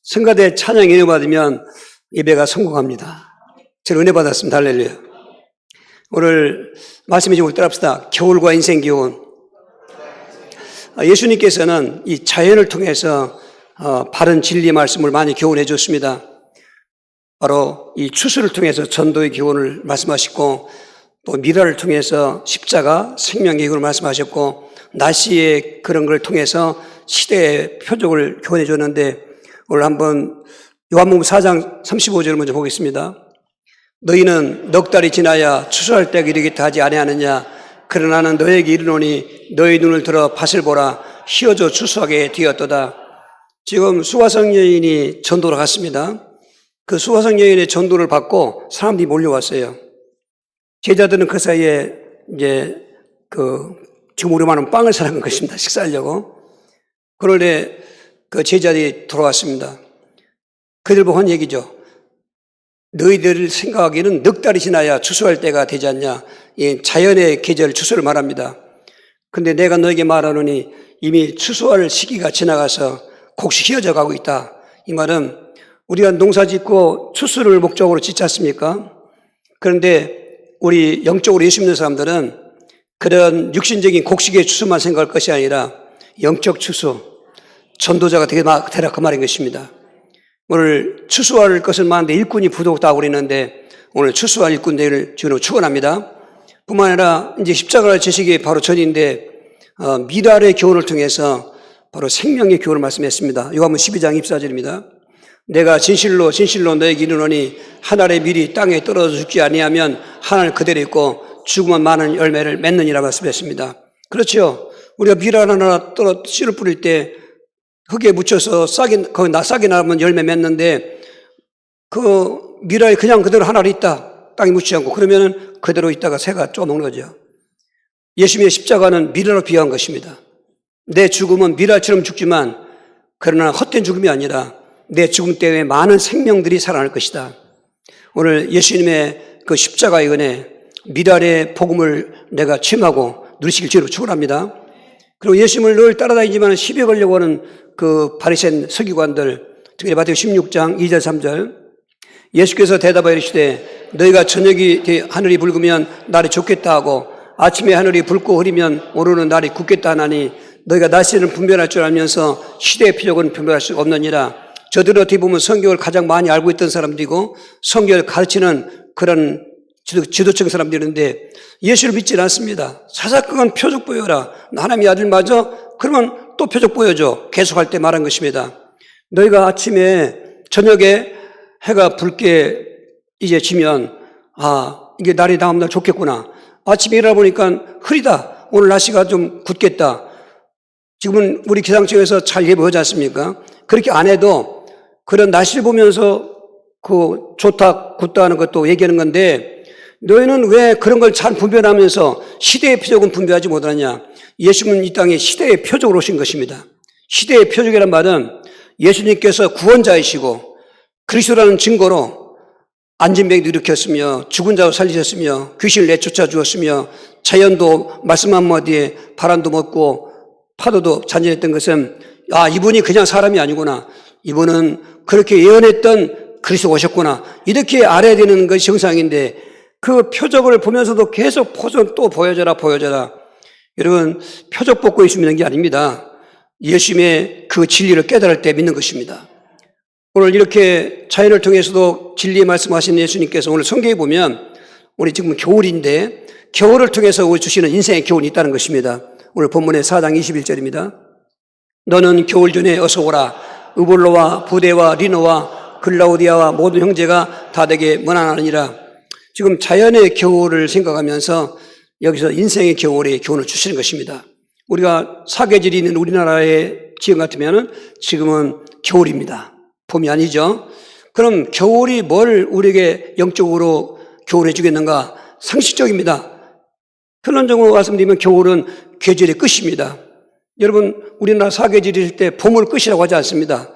성가대 찬양 은혜 받으면 예배가 성공합니다. 저는 은혜 받았습니다. 할렐루야. 오늘 말씀해 주고 따라합시다. 겨울과 인생 교훈. 예수님께서는 이 자연을 통해서 바른 진리의 말씀을 많이 교훈해 줬습니다. 바로 이 추수를 통해서 전도의 교훈을 말씀하셨고, 또 미라를 통해서 십자가, 생명의 교훈을 말씀하셨고, 날씨의 그런 걸 통해서 시대의 표적을 교훈해 줬는데, 오늘 한번 요한복음 4장 35절을 먼저 보겠습니다. 너희는 넉 달이 지나야 추수할 때가 이르겠다 하지 아니하느냐. 그러나 나는 너에게 이르노니 너희 눈을 들어 밭을 보라. 휘어져 추수하게 되었도다. 지금 수화성 여인이 전도를 갔습니다. 그 수화성 여인의 전도를 받고 사람들이 몰려왔어요. 제자들은 그 사이에 이제 주무려 많은 빵을 사는 것입니다. 식사하려고. 그런데 그 제자들이 돌아왔습니다. 그들 보고 한 얘기죠. 너희들 생각하기에는 넉 달이 지나야 추수할 때가 되지 않냐. 이 자연의 계절 추수를 말합니다. 근데 내가 너에게 말하노니 이미 추수할 시기가 지나가서 곡식 휘어져 가고 있다. 이 말은 우리가 농사 짓고 추수를 목적으로 짓지 않습니까? 그런데 우리 영적으로 예수 믿는 사람들은 그런 육신적인 곡식의 추수만 생각할 것이 아니라 영적 추수, 전도자가 되라 그 말인 것입니다. 오늘 추수할 것은 많은데 일꾼이 부족하다고 그랬는데 오늘 추수할 일꾼들을 주로 축원합니다. 뿐만 아니라 이제 십자가를 지시기 바로 전인데 미랄의 교훈을 통해서 바로 생명의 교훈을 말씀했습니다. 요한복음 12장 24절입니다. 내가 진실로 너에게 이르노니 한 알의 밀이 땅에 떨어져 죽지 아니하면 한 알 그대로 있고 죽으면 많은 열매를 맺느니라 말씀했습니다. 그렇죠. 우리가 밀알 하나 씨를 뿌릴 때 흙에 묻혀서 거기 싹이 나면 열매 맺는데 그 밀알이 그냥 그대로 한 알이 있다. 땅에 묻히지 않고 그러면은 그대로 있다가 새가 쪼먹는 거죠. 예수님의 십자가는 밀알로 비유한 것입니다. 내 죽음은 밀알처럼 죽지만 그러나 헛된 죽음이 아니라 내 죽음 때문에 많은 생명들이 살아날 것이다. 오늘 예수님의 그 십자가의 은혜, 밀알의 복음을 내가 체험하고 누리시길 주로 축원합니다. 그리고 예수님을 늘 따라다니지만 시비 걸려고 하는 그 바리새인 서기관들, 특히 마태복음 16장 2절 3절 예수께서 대답하여 이르시되 너희가 저녁이 하늘이 붉으면 날이 좋겠다 하고 아침에 하늘이 붉고 흐리면 오르는 날이 굳겠다 하나니 너희가 날씨는 분별할 줄 알면서 시대의 표적은 분별할 수 없느니라. 저들은 어떻게 보면 성경을 가장 많이 알고 있던 사람들이고 성경을 가르치는 그런 지도층 사람들인데 예수를 믿지 않습니다. 사사건건 표적 보여라. 하나님의 아들 맞아? 그러면 또 표적 보여줘. 계속할 때 말한 것입니다. 너희가 아침에 저녁에 해가 붉게 이제 지면 이게 날이 다음날 좋겠구나. 아침에 일어나 보니까 흐리다. 오늘 날씨가 좀 굳겠다. 지금은 우리 기상청에서 잘 예보하지 않습니까? 그렇게 안 해도 그런 날씨를 보면서 그 좋다 굳다 하는 것도 얘기하는 건데 너희는 왜 그런 걸 잘 분별하면서 시대의 표적은 분별하지 못하느냐. 예수님은 이 땅에 시대의 표적으로 오신 것입니다. 시대의 표적이란 말은 예수님께서 구원자이시고 그리스도라는 증거로 안진병도 일으켰으며 죽은 자도 살리셨으며 귀신을 내쫓아 주었으며 자연도 말씀 한마디에 바람도 먹고 파도도 잔잔했던 것은 이분이 그냥 사람이 아니구나. 이분은 그렇게 예언했던 그리스도가 오셨구나. 이렇게 알아야 되는 것이 정상인데 그 표적을 보면서도 계속 또 보여줘라. 여러분 표적 뽑고 예수 믿는 게 아닙니다. 예수님의 그 진리를 깨달을 때 믿는 것입니다. 오늘 이렇게 자연을 통해서도 진리의 말씀하신 예수님께서 오늘 성경에 보면 우리 지금 겨울인데 겨울을 통해서 주시는 인생의 교훈이 있다는 것입니다. 오늘 본문의 4장 21절입니다. 너는 겨울 전에 어서 오라. 의볼로와 부데와 리노와 글라우디아와 모든 형제가 다 되게 문안하느니라. 지금 자연의 겨울을 생각하면서 여기서 인생의 겨울의 교훈을 주시는 것입니다. 우리가 사계절이 있는 우리나라의 지형 같으면 지금은 겨울입니다. 봄이 아니죠. 그럼 겨울이 뭘 우리에게 영적으로 교훈해 주겠는가? 상식적입니다. 결론적으로 말씀드리면 겨울은 계절의 끝입니다. 여러분 우리나라 사계절일 때 봄을 끝이라고 하지 않습니다.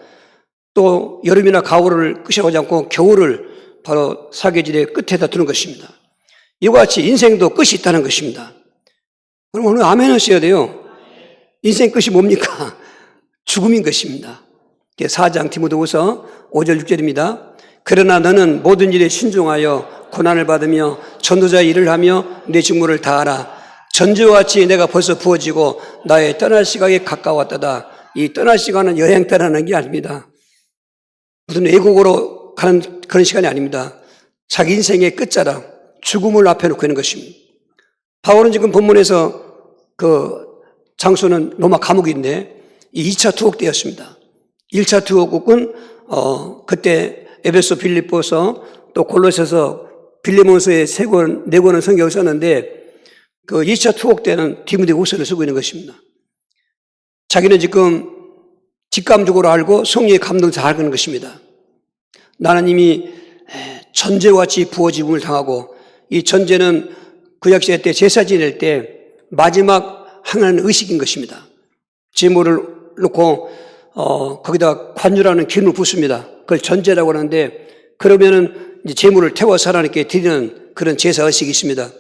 또 여름이나 가을을 끝이라고 하지 않고 겨울을 바로 사계절의 끝에다 두는 것입니다. 이와 같이 인생도 끝이 있다는 것입니다. 그럼 오늘 아멘을 써야 돼요. 인생 끝이 뭡니까? 죽음인 것입니다. 4장 디모데후서 5절 6절입니다. 그러나 너는 모든 일에 신중하여 고난을 받으며 전도자의 일을 하며 내 직무를 다하라. 전제와 같이 내가 벌써 부어지고 나의 떠날 시각에 가까웠다다. 이 떠날 시간은 여행 떠나는 게 아닙니다. 무슨 외국으로 가는 그런 시간이 아닙니다. 자기 인생의 끝자락, 죽음을 앞에 놓고 있는 것입니다. 바울은 지금 본문에서 그 장소는 로마 감옥인데 이 2차 투옥 때였습니다. 1차 투옥은 그때 에베소, 빌립보서 또 골로새서, 빌레몬서의 4권의 성경을 썼는데 그 2차 투옥 때는 디모데후서를 쓰고 있는 것입니다. 자기는 지금 직감적으로 알고 성령의 감동을 다 알고 있는 것입니다. 나는 이미 전제와 같이 부어짐을 당하고 이 전제는 구약시대 때 제사 지낼 때 마지막 하나는 의식인 것입니다. 제물을 놓고 거기다 관유라는 기름을 붓습니다. 그걸 전제라고 하는데 그러면은 이제 제물을 태워서 하나님께 드리는 그런 제사 의식이 있습니다.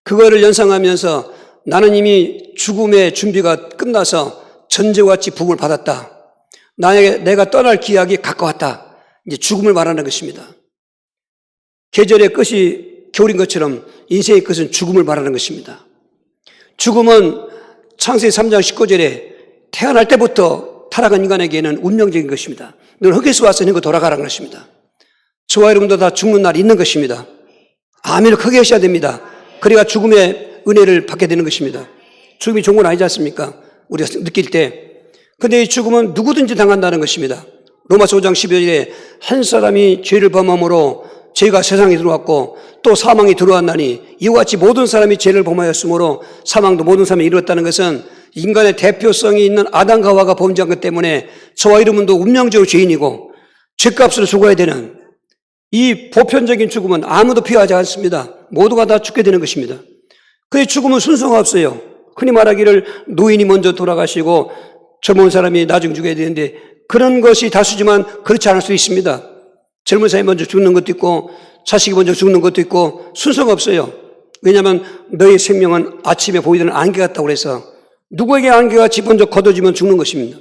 그거를 연상하면서 나는 이미 죽음의 준비가 끝나서 전제와 같이 부음을 받았다. 내가 떠날 기약이 가까웠다. 이제 죽음을 말하는 것입니다. 계절의 끝이 겨울인 것처럼 인생의 끝은 죽음을 말하는 것입니다. 죽음은 창세기 3장 19절에 태어날 때부터 타락한 인간에게는 운명적인 것입니다. 넌 흙에서 와서 있는 거 돌아가라는 것입니다. 저와 여러분도 다 죽는 날이 있는 것입니다. 아멘을 크게 하셔야 됩니다. 그래야 죽음의 은혜를 받게 되는 것입니다. 죽음이 좋은 건 아니지 않습니까? 우리가 느낄 때. 근데 이 죽음은 누구든지 당한다는 것입니다. 로마서 5장 12절에 한 사람이 죄를 범함으로 죄가 세상에 들어왔고 또 사망이 들어왔나니 이와 같이 모든 사람이 죄를 범하였으므로 사망도 모든 사람이 이루었다는 것은 인간의 대표성이 있는 아담과 하와가 범죄한 것 때문에 저와 여러분도 운명적으로 죄인이고 죄값으로 죽어야 되는 이 보편적인 죽음은 아무도 피하지 않습니다. 모두가 다 죽게 되는 것입니다. 그의 죽음은 순서가 없어요. 흔히 말하기를 노인이 먼저 돌아가시고 젊은 사람이 나중에 죽어야 되는데 그런 것이 다수지만 그렇지 않을 수 있습니다. 젊은 사람이 먼저 죽는 것도 있고 자식이 먼저 죽는 것도 있고 순서가 없어요. 왜냐하면 너의 생명은 아침에 보이던 안개 같다고 그래서 누구에게 안개같이 먼저 걷어지면 죽는 것입니다.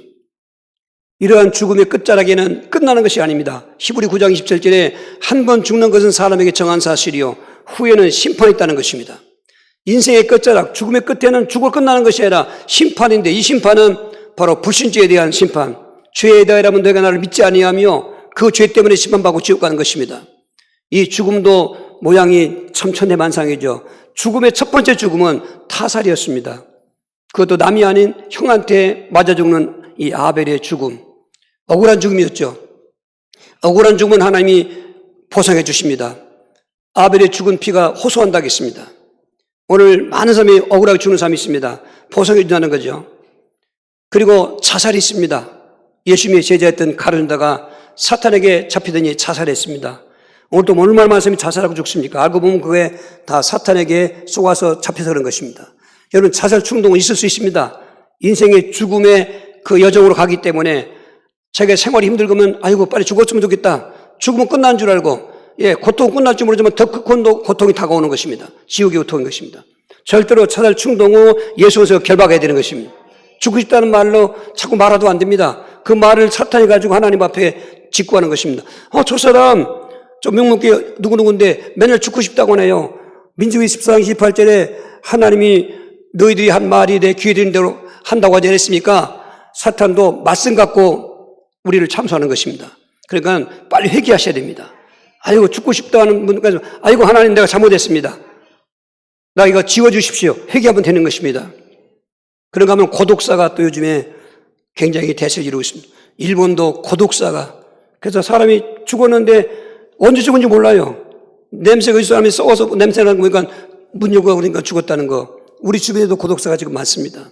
이러한 죽음의 끝자락에는 끝나는 것이 아닙니다. 히브리 9장 27절에 한 번 죽는 것은 사람에게 정한 사실이요 후에는 심판이 있다는 것입니다. 인생의 끝자락, 죽음의 끝에는 죽을 끝나는 것이 아니라 심판인데 이 심판은 바로 불신죄에 대한 심판. 죄에 대하여라면 너희가 나를 믿지 아니하며 그 죄 때문에 심판받고 지옥 가는 것입니다. 이 죽음도 모양이 참 천대만상이죠. 죽음의 첫 번째 죽음은 타살이었습니다. 그것도 남이 아닌 형한테 맞아 죽는 이 아벨의 죽음. 억울한 죽음이었죠. 억울한 죽음은 하나님이 보상해 주십니다. 아벨의 죽은 피가 호소한다고 했습니다. 오늘 많은 사람이 억울하게 죽는 사람이 있습니다. 보상해 준다는 거죠. 그리고 자살이 있습니다. 예수님의 제자였던 가룟유다가 사탄에게 잡히더니 자살했습니다. 오늘도 얼마나 많은 사람이 자살하고 죽습니까? 알고 보면 그게 다 사탄에게 쏘아서 잡혀서 그런 것입니다. 여러분 자살 충동은 있을 수 있습니다. 인생의 죽음의 그 여정으로 가기 때문에 자기가 생활이 힘들면 아이고 빨리 죽었으면 좋겠다. 죽으면 끝난 줄 알고 고통은 끝날 줄 모르지만 더 큰 고통이 다가오는 것입니다. 지옥의 고통인 것입니다. 절대로 자살 충동 후 예수에서 결박해야 되는 것입니다. 죽고 싶다는 말로 자꾸 말해도 안 됩니다. 그 말을 사탄이 가지고 하나님 앞에 직구하는 것입니다. 저 사람 좀 묵묵히 누구누구인데 맨날 죽고 싶다고 하네요. 민수기 14장 28절에 하나님이 너희들이 한 말이 내 귀에 들은 대로 한다고 하지 않았습니까? 사탄도 말씀 갖고 우리를 참소하는 것입니다. 그러니까 빨리 회개하셔야 됩니다. 아이고 죽고 싶다는 분까지 아이고 하나님 내가 잘못했습니다. 나 이거 지워주십시오. 회개하면 되는 것입니다. 그런가 하면 고독사가 또 요즘에 굉장히 대세를 이루고 있습니다. 일본도 고독사가 그래서 사람이 죽었는데 언제 죽은지 몰라요. 냄새가 이 사람이 썩어서 냄새나는 거 보니까 문 열고 그러니까 죽었다는 거. 우리 주변에도 고독사가 지금 많습니다.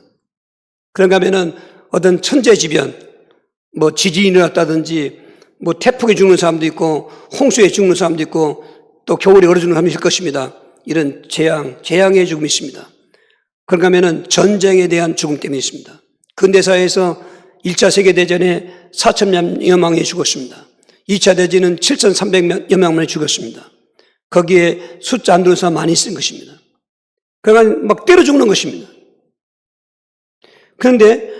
그런가 하면은 어떤 천재지변 뭐 지진이 일어났다든지 뭐 태풍에 죽는 사람도 있고 홍수에 죽는 사람도 있고 또 겨울에 얼어 죽는 사람이 있을 것입니다. 이런 재앙의 죽음이 있습니다. 그런가 하면은 전쟁에 대한 죽음 때문에 있습니다. 근대사회에서 1차 세계대전에 4,000여 명이 죽었습니다. 2차 대전은 7,300여 명만이 죽었습니다. 거기에 숫자 안 들어온 사람 많이 쓴 것입니다. 그러니까 막 때려 죽는 것입니다. 그런데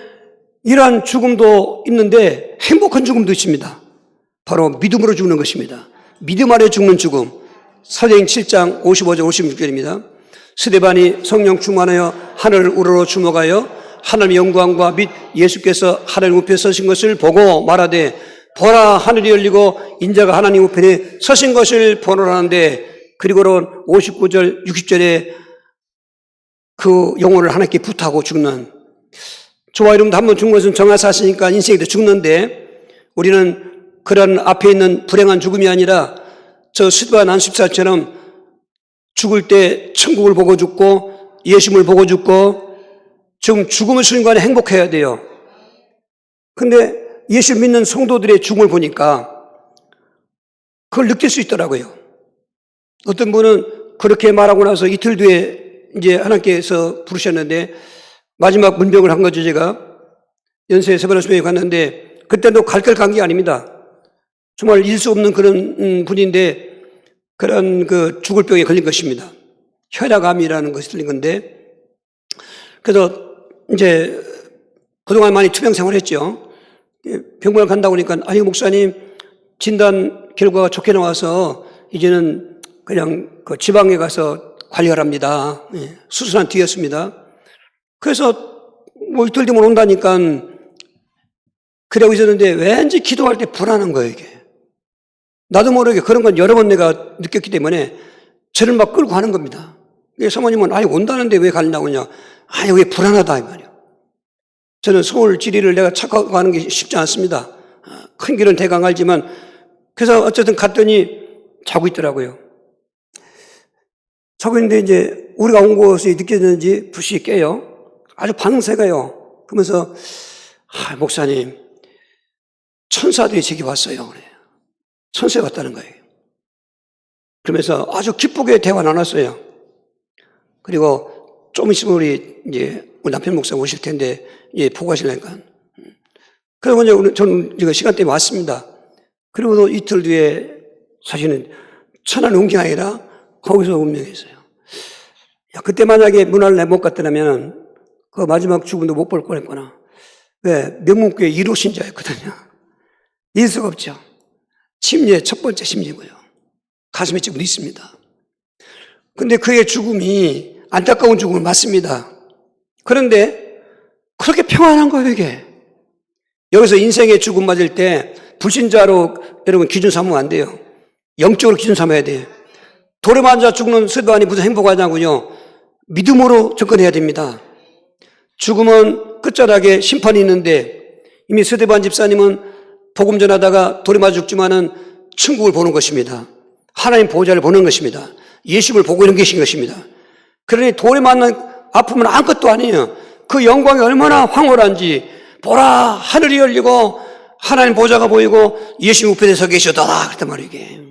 이러한 죽음도 있는데 행복한 죽음도 있습니다. 바로 믿음으로 죽는 것입니다. 믿음 아래 죽는 죽음. 사도행 7장 55절 56절입니다. 스데반이 성령 충만하여 하늘을 우러러 주목하여 하나님의 영광과 및 예수께서 하나님 우편에 서신 것을 보고 말하되 보라 하늘이 열리고 인자가 하나님 우편에 서신 것을 보노라는데, 그리고는 59절 60절에 그 영혼을 하나님께 부탁하고 죽는, 저와 여러분도 한번 죽는 것은 정하사시니까 인생에도 죽는데, 우리는 그런 앞에 있는 불행한 죽음이 아니라 저 스데반 안식사처럼 죽을 때 천국을 보고 죽고 예수님을 보고 죽고 지금 죽음의 순간에 행복해야 돼요. 근데 예수 믿는 성도들의 죽음을 보니까 그걸 느낄 수 있더라고요. 어떤 분은 그렇게 말하고 나서 이틀 뒤에 이제 하나님께서 부르셨는데 마지막 문병을 한 거죠. 제가 연세 세바나수에 갔는데 그때도 갈 길 간 게 아닙니다. 정말 잃을 수 없는 그런 분인데 그런 그 죽을 병에 걸린 것입니다. 혈압암이라는 것이 들린 건데, 그래서 이제 그동안 많이 투병 생활했죠. 병원을 간다고 하니까 아니 목사님 진단 결과가 좋게 나와서 이제는 그냥 그 지방에 가서 관리하랍니다. 수술한 뒤였습니다. 그래서 뭐 이틀 뒤면 온다니까 그러고 있었는데 왠지 기도할 때 불안한 거예요, 이게. 나도 모르게 그런 건 여러 번 내가 느꼈기 때문에 저를 막 끌고 가는 겁니다. 사모님은 아니 온다는데 왜 가려고 하냐. 아니 왜 불안하다 이 말이야. 저는 서울 지리를 내가 착하고 가는 게 쉽지 않습니다. 큰 길은 대강 알지만. 그래서 어쨌든 갔더니 자고 있더라고요. 자고 있는데 이제 우리가 온 곳이 느껴졌는지 불시 깨요. 아주 방새가요. 그러면서 목사님 천사들이 제게 왔어요. 그래. 천사가 왔다는 거예요. 그러면서 아주 기쁘게 대화 나눴어요. 그리고 좀 있으면 우리 남편 목사 오실 텐데 보고 가시려니까. 그리고 이제 저는 시간 때문에 왔습니다. 그리고 이틀 뒤에 사실은 천안 옮긴 게 아니라 거기서 운명했어요. 그때 만약에 문화를 못 갔더라면 그 마지막 죽음도 못 볼 뻔했구나. 왜? 명문교회 1호 신자였거든요. 잊을 수가 없죠. 침례 첫 번째 심리고요. 가슴에 지금 있습니다. 근데 그의 죽음이 안타까운 죽음은 맞습니다. 그런데 그렇게 평안한 거예요, 이게. 여기서 인생의 죽음 맞을 때 불신자로 여러분 기준 삼으면 안 돼요. 영적으로 기준 삼아야 돼요. 돌에 맞아 죽는 스데반이 무슨 행복하냐고요. 믿음으로 접근해야 됩니다. 죽음은 끝자락에 심판이 있는데 이미 스데반 집사님은 복음 전하다가 돌에 맞아 죽지만은 천국을 보는 것입니다. 하나님 보호자를 보는 것입니다. 예수를 보고 있는 것입니다. 그러니 돌에 맞는 아픔은 아무것도 아니에요. 그 영광이 얼마나 황홀한지. 보라 하늘이 열리고 하나님 보호자가 보이고 예수님 우편에 서 계시더라 그랬단 말이에요.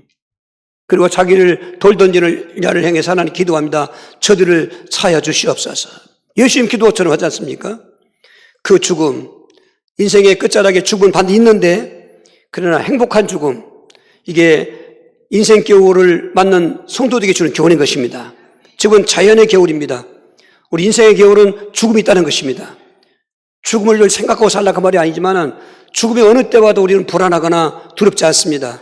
그리고 자기를 돌 던지는 자를 향해서 하나님 기도합니다. 저들을 사하여 주시옵소서. 예수님 기도처럼 하지 않습니까? 그 죽음, 인생의 끝자락에 죽음은 반드시 있는데 그러나 행복한 죽음, 이게 인생 겨울을 맞는 성도들에게 주는 교훈인 것입니다. 죽은 자연의 겨울입니다. 우리 인생의 겨울은 죽음이 있다는 것입니다. 죽음을 늘 생각하고 살라 그 말이 아니지만은 죽음이 어느 때와도 우리는 불안하거나 두렵지 않습니다.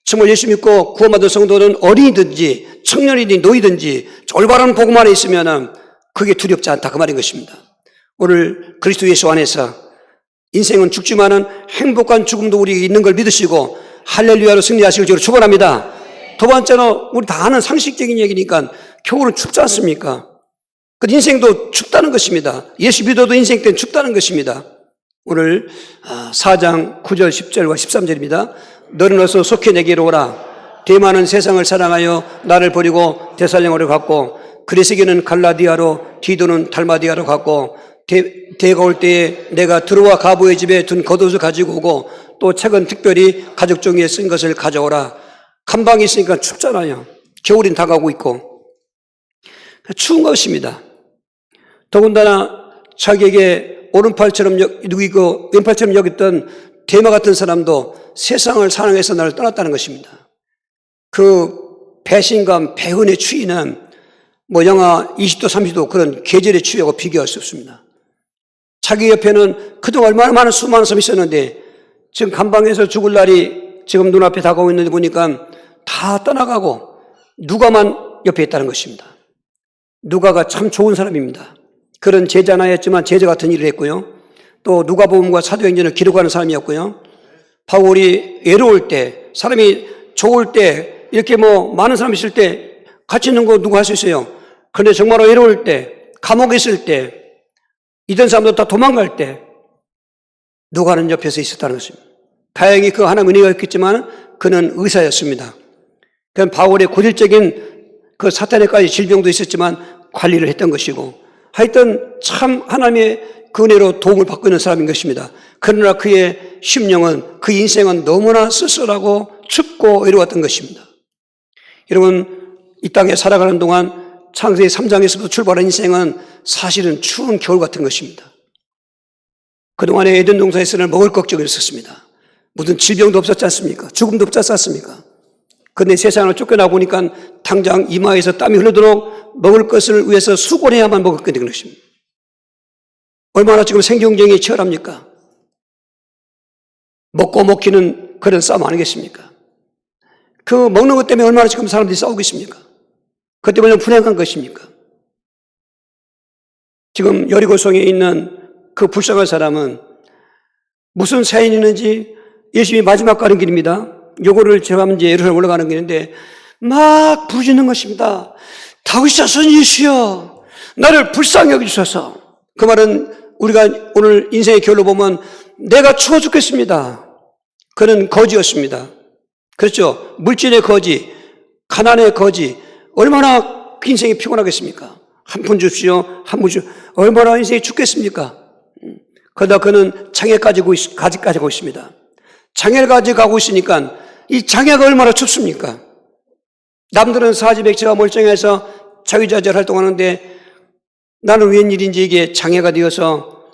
정말 예수 믿고 구원받은 성도는 어린이든지 청년이든지 노이든지 올바른 복음 안에 있으면은 그게 두렵지 않다 그 말인 것입니다. 오늘 그리스도 예수 안에서 인생은 죽지만은 행복한 죽음도 우리에게 있는 걸 믿으시고 할렐루야로 승리하시길 주로 축원합니다. 두 번째는 우리 다 아는 상식적인 얘기니까 겨울은 춥지 않습니까? 그 인생도 춥다는 것입니다. 예수 믿어도 인생 때는 춥다는 것입니다. 오늘 4장 9절 10절과 13절입니다. 너는 어서 속히 내게로 오라. 대만은 세상을 사랑하여 나를 버리고 데살령으로 갔고 그레스게는 갈라디아로 디도는 달마디아로 갔고 대가 올 때에 내가 드로와 가부의 집에 둔 겉옷을 가지고 오고 또 책은 특별히 가죽 종이에 쓴 것을 가져오라. 감방이 있으니까 춥잖아요. 겨울인 다가오고 있고 추운 것입니다. 더군다나 자기에게 오른팔처럼 누이고 왼팔처럼 여겼던 대마 같은 사람도 세상을 사랑해서 나를 떠났다는 것입니다. 그 배신감, 배은의 추위는 영하 20도, 30도 그런 계절의 추위하고 비교할 수 없습니다. 자기 옆에는 그동안 얼마나 많은 수많은 사람이 있었는데 지금 감방에서 죽을 날이 지금 눈앞에 다가오고 있는데 보니까 다 떠나가고 누가만 옆에 있다는 것입니다. 누가가 참 좋은 사람입니다. 그런 제자는 아니었지만 제자 같은 일을 했고요. 또 누가복음과 사도행전을 기록하는 사람이었고요. 바울이 외로울 때, 사람이 좋을 때, 이렇게 뭐 많은 사람이 있을 때 같이 있는 거 누가 할 수 있어요? 그런데 정말 외로울 때, 감옥에 있을 때, 이런 사람도 다 도망갈 때 누가는 옆에서 있었다는 것입니다. 다행히 그 하나님 은혜가 있겠지만 그는 의사였습니다. 그건 바울의 고질적인 그 사탄에까지 질병도 있었지만 관리를 했던 것이고 하여튼 참 하나님의 그 은혜로 도움을 받고 있는 사람인 것입니다. 그러나 그의 심령은, 그 인생은 너무나 쓸쓸하고 춥고 외로웠던 것입니다. 여러분, 이 땅에 살아가는 동안 창세기 3장에서부터 출발한 인생은 사실은 추운 겨울 같은 것입니다. 그동안에 에덴 동산에서는 먹을 걱정이 있었습니다. 무슨 질병도 없었지 않습니까? 죽음도 없지 않습니까? 그런데 세상을 쫓겨나 보니까 당장 이마에서 땀이 흐르도록 먹을 것을 위해서 수고해야만 먹을 것인 것입니다. 얼마나 지금 생존경쟁이 치열합니까? 먹고 먹기는 그런 싸움 아니겠습니까? 그 먹는 것 때문에 얼마나 지금 사람들이 싸우고 있습니까? 그것 때문에 불행한 것입니까? 지금 여리고성에 있는 그 불쌍한 사람은 무슨 사연이 있는지 예수님이 마지막 가는 길입니다. 요거를 제가 이제 예루살렘 올라가는 길인데 막 부르짖는 것입니다. 다윗 자손 예수여, 나를 불쌍히 여기주소서. 그 말은 우리가 오늘 인생의 결로 보면 내가 추워 죽겠습니다. 그는 거지였습니다. 그렇죠? 물질의 거지, 가난의 거지, 얼마나 그 인생이 피곤하겠습니까? 한 푼 줍시오, 한 푼 줍시오. 얼마나 인생이 죽겠습니까? 그러다 그는 장애까지 가고 있습니다. 장애를 가지고 있으니까 이 장애가 얼마나 춥습니까? 남들은 사지백지가 멀쩡해서 자유자재로 활동하는데 나는 웬일인지 이게 장애가 되어서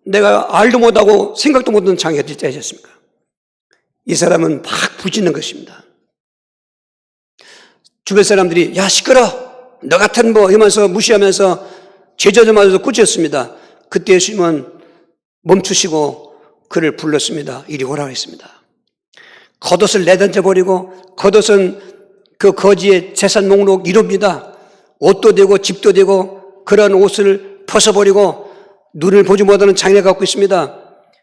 내가 알도 못하고 생각도 못하는 장애가 되지 않습니까? 이 사람은 막 부짖는 것입니다. 주변 사람들이 야 시끄러, 너 같은 뭐 이러면서 무시하면서 제자들마저도 꾸짖었습니다. 그때 예수님은 멈추시고 그를 불렀습니다. 이리 오라고 했습니다. 겉옷을 내던져 버리고, 겉옷은 그 거지의 재산 목록 1호입니다. 옷도 되고 집도 되고 그런 옷을 벗어버리고 눈을 보지 못하는 장애가 갖고 있습니다.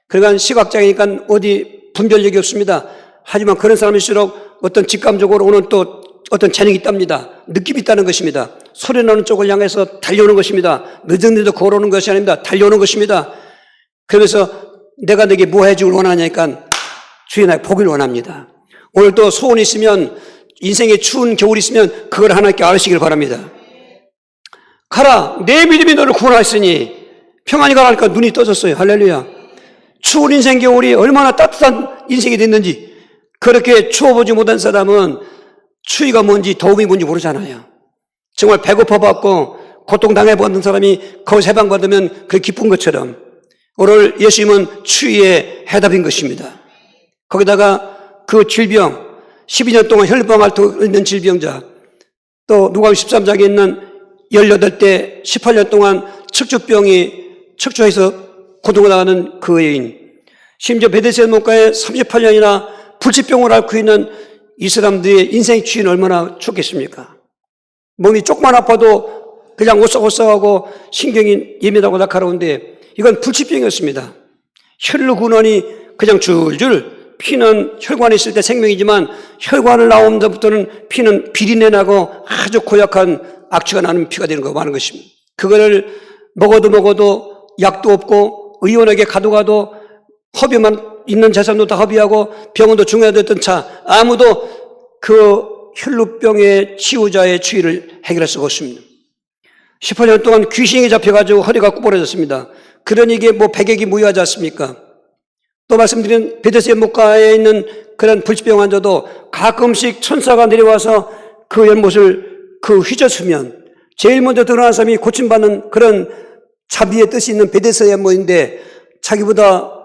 그러니까 시각장애니까 어디 분별력이 없습니다. 하지만 그런 사람일수록 어떤 직감적으로 오는 또 어떤 재능이 있답니다. 느낌이 있다는 것입니다. 소리 나는 쪽을 향해서 달려오는 것입니다. 늦은데도 걸어오는 것이 아닙니다. 달려오는 것입니다. 그래서 내가 너에게 뭐 해주길 원하냐니까 주의 나의 복을 원합니다. 오늘 또 소원이 있으면, 인생에 추운 겨울이 있으면 그걸 하나님께 아뢰시길 바랍니다. 가라, 내 믿음이 너를 구원하였으니 평안히 가라 하니까 눈이 떠졌어요. 할렐루야. 추운 인생 겨울이 얼마나 따뜻한 인생이 됐는지, 그렇게 추워보지 못한 사람은 추위가 뭔지 더움이 뭔지 모르잖아요. 정말 배고파봤고 고통당해봤던 사람이 거기서 해방받으면 그게 기쁜 것처럼 오늘 예수님은 추위의 해답인 것입니다. 거기다가 그 질병, 12년 동안 혈병 앓고 있는 질병자, 또 누가복음 13장에 있는 18대 18년 동안 척추에서 고통을 당하는 그 여인, 심지어 베데스다 문과에 38년이나 불치병을 앓고 있는 이 사람들의 인생 추위는 얼마나 춥겠습니까? 몸이 조금만 아파도 그냥 오싹오싹하고 신경이 예민하고 날카로운데 이건 불치병이었습니다. 혈로 근원이 그냥 줄줄, 피는 혈관에 있을 때 생명이지만 혈관을 나온 데부터는 피는 비린내 나고 아주 고약한 악취가 나는 피가 되는 거 많은 것입니다. 그거를 먹어도 약도 없고 의원에게 가도 허비만 있는 재산도 다 허비하고 병원도 중요하던 차, 아무도 그 혈루병의 치유자의 추위를 해결할 수가 없습니다. 18년 동안 귀신이 잡혀가지고 허리가 구부러졌습니다. 그러니 이게 뭐 백액이 무효하지 않습니까? 또 말씀드린 베데스다 목가에 있는 그런 불치병 환자도 가끔씩 천사가 내려와서 그 연못을 휘젓으면 제일 먼저 드러난 사람이 고침받는 그런 자비의 뜻이 있는 베데스다 연못인데 자기보다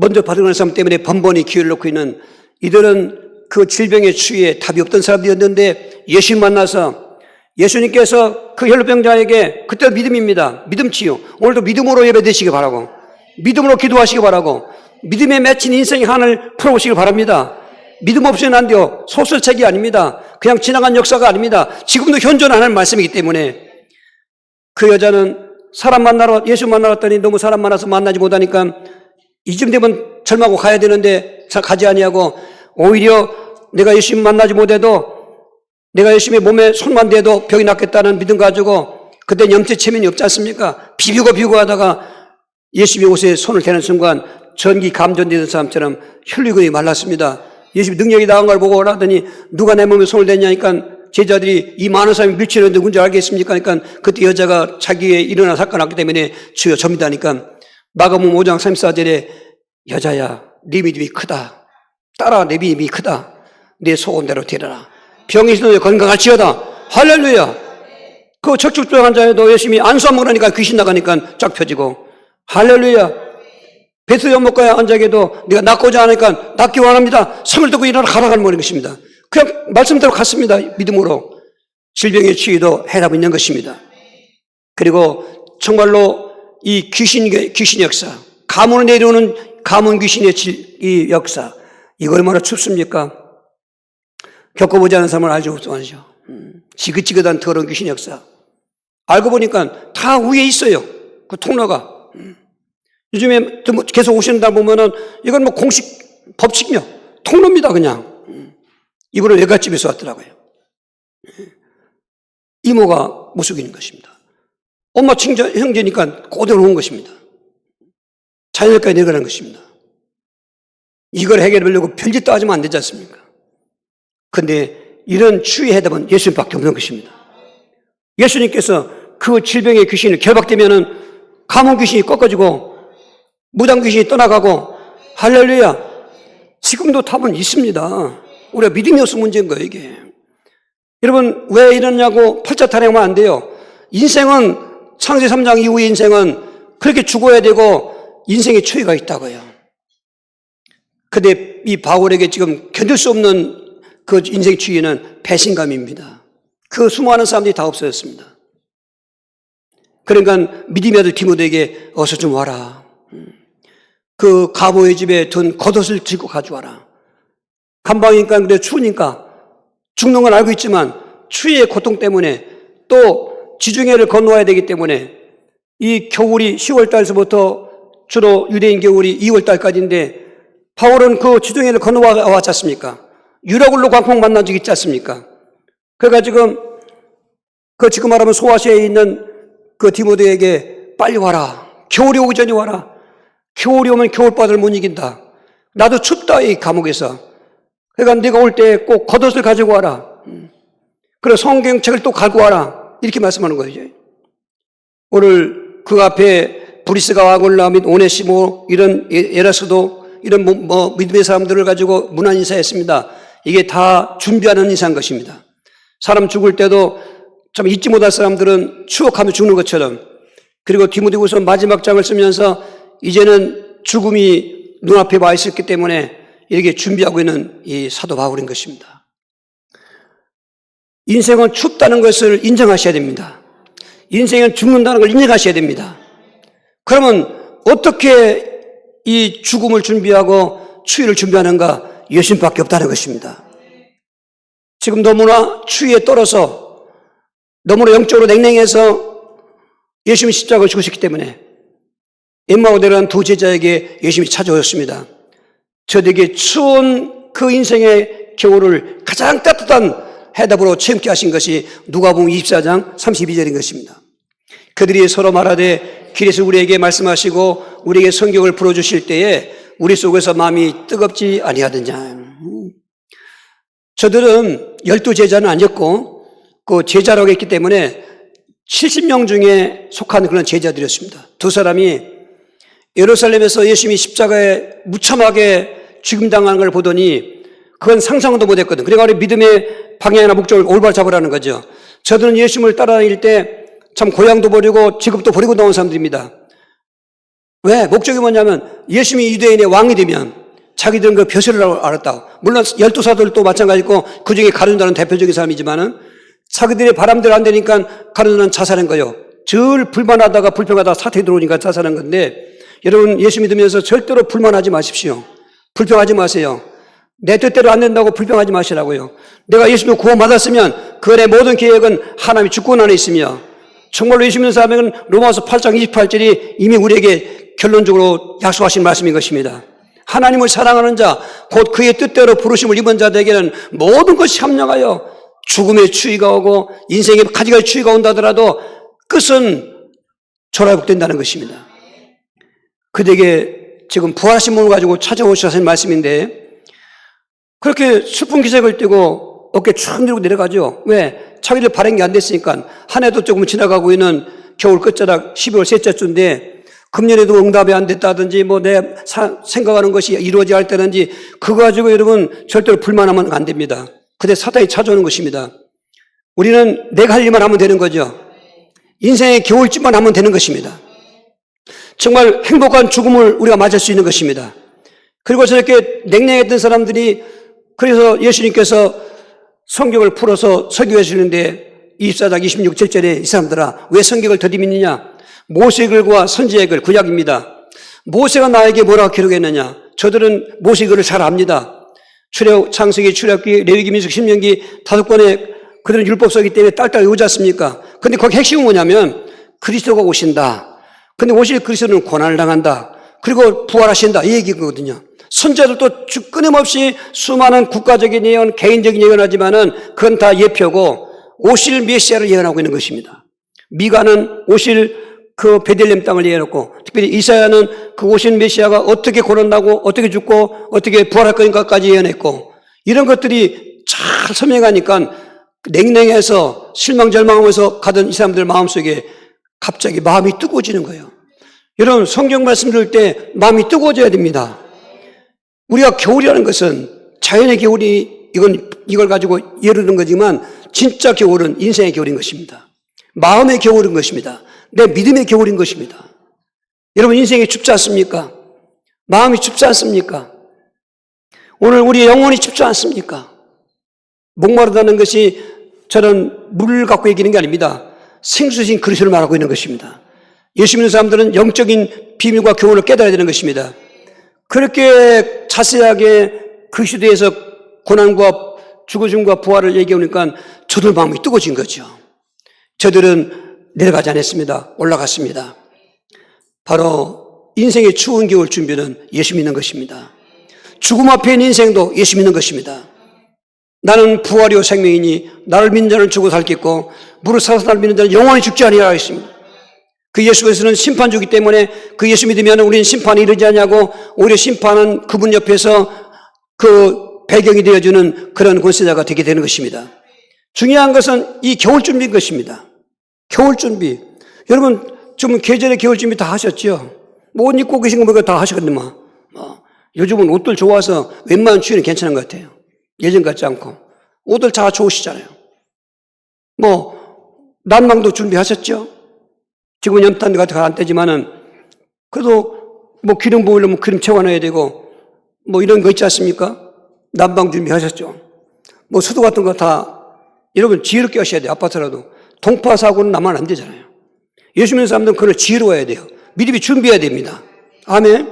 먼저 받은 사람 때문에 번번이 기회를 놓고 있는 이들은 그 질병의 추위에 답이 없던 사람들이었는데 예수님 만나서 예수님께서 그 혈루병자에게 그때 믿음입니다. 믿음 치유. 오늘도 믿음으로 예배드시기 바라고, 믿음으로 기도하시기 바라고, 믿음에 맺힌 인생의 한을 풀어보시기 바랍니다. 믿음 없이는 안 돼요. 소설책이 아닙니다. 그냥 지나간 역사가 아닙니다. 지금도 현존하는 말씀이기 때문에. 그 여자는 사람 만나러, 예수 만나러 왔더니 너무 사람 많아서 만나지 못하니까 이쯤 되면 절망하고 가야 되는데 가지 아니하고, 오히려 내가 예수님 만나지 못해도, 내가 예수님의 몸에 손만 대도 병이 낫겠다는 믿음 가지고, 그때 염증 체면이 없지 않습니까? 비비고 하다가 예수님의 옷에 손을 대는 순간 전기 감전되는 사람처럼 혈류근이 말랐습니다. 예수님 능력이 나은 걸 보고 오라더니 누가 내 몸에 손을 대냐니까 제자들이 이 많은 사람이 밀치는데 뭔지 알겠습니까? 그러니까 그때 여자가 자기의 일어난 사건을 알기 때문에 주여 접니다니까, 마가복음 5장 34절에 여자야 네 믿음이 크다. 따라 내 믿음이 크다. 내 소원대로 되리라. 병이 있어도 건강할지어다. 할렐루야. 그 척추병 환자에도 열심히 안수 먹으니까 귀신 나가니까 쫙 펴지고, 할렐루야. 베트남 목가에 앉아계도 네가 낫고자 하니까 낫기 원합니다. 성을 듣고 일어나 가라가는 것입니다. 그냥 말씀대로 갔습니다. 믿음으로. 질병의 치유도 해답이 있는 것입니다. 그리고 정말로 이 귀신 역사, 가문을 내려오는 가문 귀신의 이 역사, 이거 얼마나 춥습니까? 겪어보지 않은 사람은 알지 못하죠. 지긋지긋한 더러운 귀신 역사. 알고 보니까 다 위에 있어요. 그 통로가. 요즘에 계속 오신다 보면은 이건 뭐 공식 법칙이요. 통로입니다, 그냥. 이분은 외갓집에서 왔더라고요. 이모가 모숙인 것입니다. 엄마 형제니까 그대로 온 것입니다. 자녀까지 내려가는 것입니다. 이걸 해결하려고 별짓도 하지면 안 되지 않습니까? 근데 이런 추위의 해답은 예수님밖에 없는 것입니다. 예수님께서 그 질병의 귀신을 결박되면은 가문 귀신이 꺾어지고 무당 귀신이 떠나가고, 할렐루야. 지금도 답은 있습니다. 우리가 믿음이 없어 문제인 거예요, 이게. 여러분, 왜 이러냐고 팔자 타령하면 안 돼요. 인생은, 창세기 3장 이후의 인생은 그렇게 죽어야 되고 인생의 추위가 있다고요. 근데 이 바울에게 지금 견딜 수 없는 그 인생의 추위는 배신감입니다. 그 수많은 사람들이 다 없어졌습니다. 그러니까 믿음의 아들 디모데에게 어서 좀 와라. 그 가보의 집에 든 겉옷을 들고 가져와라. 감방이니까 그래 추우니까 죽는 건 알고 있지만 추위의 고통 때문에 또 지중해를 건너와야 되기 때문에 이 겨울이 10월 달서부터 주로 유대인 겨울이 2월 달까지인데 바울은 그 지중해를 건너와 왔지 않습니까? 유라굴로 광풍 만난 적이 있지 않습니까? 그러니까 지금 말하면 소아시아에 있는 그 디모데에게 빨리 와라. 겨울이 오기 전에 와라. 겨울이 오면 겨울바다를 못 이긴다. 나도 춥다, 이 감옥에서. 그러니까 네가 올 때 꼭 겉옷을 가지고 와라. 그리고 성경책을 또 갖고 와라. 이렇게 말씀하는 거죠. 오늘 그 앞에 브리스가 아굴라 및 오네시모 이런 에라스도 이런 믿음의 사람들을 가지고 문안 인사했습니다. 이게 다 준비하는 인사인 것입니다. 사람 죽을 때도 참 잊지 못할 사람들은 추억하며 죽는 것처럼, 그리고 디모데후서 마지막 장을 쓰면서 이제는 죽음이 눈앞에 와 있었기 때문에 이렇게 준비하고 있는 이 사도 바울인 것입니다. 인생은 춥다는 것을 인정하셔야 됩니다. 인생은 죽는다는 걸 인정하셔야 됩니다. 그러면 어떻게 이 죽음을 준비하고 추위를 준비하는가? 예수님밖에 없다는 것입니다. 지금 너무나 추위에 떨어서 너무나 영적으로 냉랭해서 예수님이 십자가를 죽으셨기 때문에 엠마오 내려간 두 제자에게 예수님이 찾아오셨습니다. 저에게 추운 그 인생의 겨울을 가장 따뜻한 해답으로 체험케 하신 것이 누가복음 24장 32절인 것입니다. 그들이 서로 말하되 길에서 우리에게 말씀하시고 우리에게 성경을 풀어주실 때에 우리 속에서 마음이 뜨겁지 아니하느냐. 저들은 12제자는 아니었고 그 제자라고 했기 때문에 70명 중에 속한 그런 제자들이었습니다. 두 사람이 예루살렘에서 예수님이 십자가에 무참하게 죽임당하는 걸 보더니 그건 상상도 못했거든. 그러니까 우리 믿음의 방향이나 목적을 올바로 잡으라는 거죠. 저들은 예수님을 따라다닐 때 참 고향도 버리고 직업도 버리고 나온 사람들입니다. 왜? 목적이 뭐냐면 예수님이 유대인의 왕이 되면 자기들은 그 벼슬을 알았다고. 물론 12사도들도 마찬가지고 그 중에 가룟유다는 대표적인 사람이지만은 자기들의 바람대로 안 되니까 가로는 자살한 거예요. 늘 불만하다가 불평하다가 사태에 들어오니까 자살한 건데, 여러분 예수 믿으면서 절대로 불만하지 마십시오. 불평하지 마세요. 내 뜻대로 안 된다고 불평하지 마시라고요. 내가 예수 믿고 구원받았으면 그 안에 모든 계획은 하나님의 주권 안에 있으며, 정말로 예수 믿는 사람에게는 로마서 8장 28절이 이미 우리에게 결론적으로 약속하신 말씀인 것입니다. 하나님을 사랑하는 자, 곧 그의 뜻대로 부르심을 입은 자들에게는 모든 것이 합력하여 죽음의 추위가 오고 인생의 가지가지 추위가 온다 하더라도 끝은 조라복된다는 것입니다. 그대에게 지금 부활하신 몸을 가지고 찾아오셔서 말씀인데, 그렇게 슬픈 기색을 띠고 어깨 쭉 들고 내려가죠. 왜? 자기들 바른 게 안 됐으니까. 한 해도 조금 지나가고 있는 겨울 끝자락 12월 셋째 주인데, 금년에도 응답이 안 됐다든지 내 생각하는 것이 이루어져야 할 때든지 그거 가지고 여러분 절대로 불만하면 안 됩니다. 그때 사탄이 찾아오는 것입니다. 우리는 내가 할 일만 하면 되는 거죠. 인생의 겨울쯤만 하면 되는 것입니다. 정말 행복한 죽음을 우리가 맞을 수 있는 것입니다. 그리고 저렇게 냉랭했던 사람들이, 그래서 예수님께서 성경을 풀어서 설교해 주시는데 24장 26절에 이 사람들아 왜 성경을 더디 믿느냐? 모세의 글과 선지자의 글, 구약입니다. 모세가 나에게 뭐라고 기록했느냐? 저들은 모세의 글을 잘 압니다. 창세기, 출애굽기, 레위기, 민수기, 신명기 5권의 그들은 율법서이기 때문에 딸딸 외우지 않습니까? 근데 거기 핵심은 뭐냐면 그리스도가 오신다. 근데 오실 그리스도는 고난을 당한다. 그리고 부활하신다. 이 얘기거든요. 선지자들도 끊임없이 수많은 국가적인 예언, 개인적인 예언하지만은 그건 다 예표고 오실 메시아를 예언하고 있는 것입니다. 미가는 오실 그 베들레헴 땅을 예언했고, 특별히 이사야는 그 오신 메시아가 어떻게 고난하고 어떻게 죽고 어떻게 부활할 것인가까지 예언했고, 이런 것들이 잘 설명하니까 냉랭해서 실망절망하면서 가던 이 사람들 마음속에 갑자기 마음이 뜨거워지는 거예요. 여러분 성경 말씀 들을 때 마음이 뜨거워져야 됩니다. 우리가 겨울이라는 것은 자연의 겨울이 이걸 가지고 예를 든 거지만 진짜 겨울은 인생의 겨울인 것입니다. 마음의 겨울인 것입니다. 내 믿음의 겨울인 것입니다. 여러분 인생이 춥지 않습니까? 마음이 춥지 않습니까? 오늘 우리의 영혼이 춥지 않습니까? 목마르다는 것이 저는 물을 갖고 얘기하는 게 아닙니다. 생수신 그리스도를 말하고 있는 것입니다. 예수 믿는 사람들은 영적인 비밀과 교훈을 깨달아야 되는 것입니다. 그렇게 자세하게 그리스도에서 고난과 죽으심과 부활을 얘기하니까 저들 마음이 뜨거워진 거죠. 저들은 내려가지 않았습니다. 올라갔습니다. 바로 인생의 추운 겨울 준비는 예수 믿는 것입니다. 죽음 앞에 있는 인생도 예수 믿는 것입니다. 나는 부활이요 생명이니 나를 믿는 자는 죽어 살겠고 무릇 살아서 나를 믿는 자는 영원히 죽지 아니하리라 했습니다. 그 예수께서는 심판주기 때문에 그 예수 믿으면 우리는 심판에 이르지 않냐고, 오히려 심판은 그분 옆에서 그 배경이 되어주는 그런 권세자가 되게 되는 것입니다. 중요한 것은 이 겨울 준비인 것입니다. 겨울 준비. 여러분 좀 계절의 겨울 준비 다 하셨죠? 옷 입고 계신 거 보니까 다 하셨거든요. 요즘은 옷들 좋아서 웬만한 추위는 괜찮은 것 같아요. 예전 같지 않고. 옷들 다 좋으시잖아요. 난방도 준비하셨죠? 지금은 연탄 같은 거 안 되지만은, 그래도 기름 부으려면 기름 채워놔야 되고, 이런 거 있지 않습니까? 난방 준비하셨죠? 수도 같은 거 다, 여러분 지혜롭게 하셔야 돼요. 아파트라도. 동파 사고는 나면 안 되잖아요. 예수 믿는 사람들은 그걸 지혜로워야 돼요. 믿음이 준비해야 됩니다. 아멘.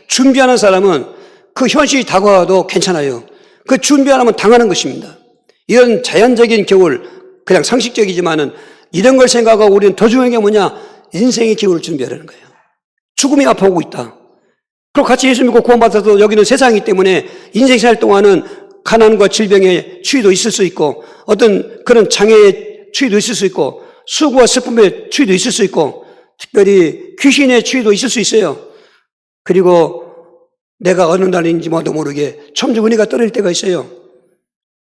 준비하는 사람은 그 현실이 다가와도 괜찮아요. 그 준비 안 하면 당하는 것입니다. 이런 자연적인 겨울, 그냥 상식적이지만은 이런 걸 생각하고 우리는 더 중요한 게 뭐냐? 인생의 겨울을 준비하라는 거예요. 죽음이 앞서고 있다. 그리고 같이 예수 믿고 구원받아서 여기는 세상이기 때문에 인생 살 동안은 가난과 질병의 추위도 있을 수 있고, 어떤 그런 장애의 추위도 있을 수 있고, 수고와 슬픔의 추위도 있을 수 있고, 특별히 귀신의 추위도 있을 수 있어요. 그리고 내가 어느 날인지 모두 모르게 천주 은혜가 떨어질 때가 있어요.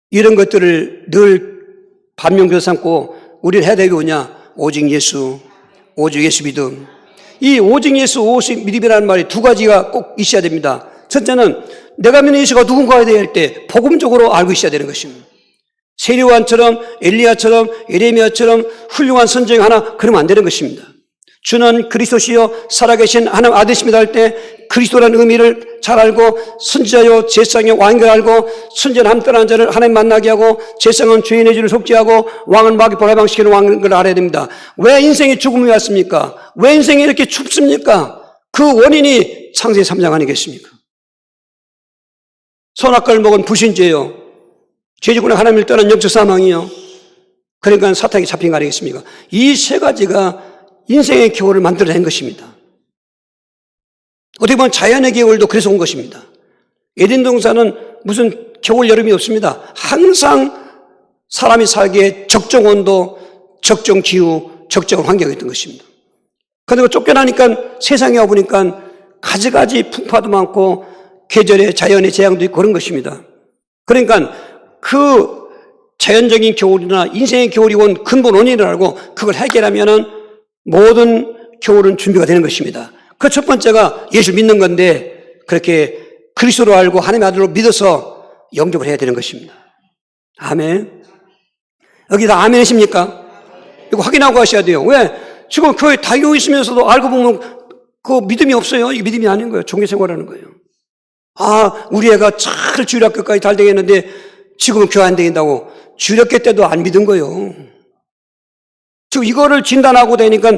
이런 것들을 늘 반면교사 삼고 우리는 해야 되는 게 뭐냐? 오직 예수 믿음. 이 오직 예수, 오직 믿음이라는 말이 두 가지가 꼭 있어야 됩니다. 첫째는 내가 믿는 예수가 누군가에 대할 때 복음적으로 알고 있어야 되는 것입니다. 세리요한처럼 엘리야처럼 예레미야처럼 훌륭한 선지자가 하나 그러면 안 되는 것입니다. 주는 그리스도시요 살아계신 하나님 아들이십니다 할 때 그리스도라는 의미를 잘 알고 선지자요 제사장의 왕인 알고 선지자는 함 떠난 자를 하나님 만나게 하고 제사장은 죄인의 죄를 속죄하고 왕은 마귀 해방시키는 왕인 걸 알아야 됩니다. 왜 인생이 죽음이 왔습니까? 왜 인생이 이렇게 춥습니까? 그 원인이 창세기 3장 아니겠습니까? 선악과를 먹은 불신죄요, 죄지군의 하나님을 떠난 영적 사망이요, 그러니까 사탄에게 잡힌 거 아니겠습니까? 이 세 가지가 인생의 겨울을 만들어낸 것입니다. 어떻게 보면 자연의 겨울도 그래서 온 것입니다. 에덴 동산은 무슨 겨울 여름이 없습니다. 항상 사람이 살기에 적정 온도, 적정 기후, 적정 환경이 있던 것입니다. 그런데 쫓겨나니까 세상에 와보니까 가지가지 풍파도 많고 계절의 자연의 재앙도 있고 그런 것입니다. 그러니까 그 자연적인 겨울이나 인생의 겨울이 온 근본 원인을 알고 그걸 해결하면은 모든 겨울은 준비가 되는 것입니다. 그 첫 번째가 예수를 믿는 건데 그렇게 그리스도로 알고 하나님의 아들로 믿어서 영접을 해야 되는 것입니다. 아멘. 여기 다 아멘이십니까? 이거 확인하고 하셔야 돼요. 왜? 지금 교회 다니고 있으면서도 알고 보면 그 믿음이 없어요. 이게 믿음이 아닌 거예요. 종교생활하는 거예요. 아, 우리 애가 잘 주일학교까지 잘 되겠는데 지금은 교회 안 되겠다고. 주일학교 때도 안 믿은 거예요. 지금 이거를 진단하고 되니까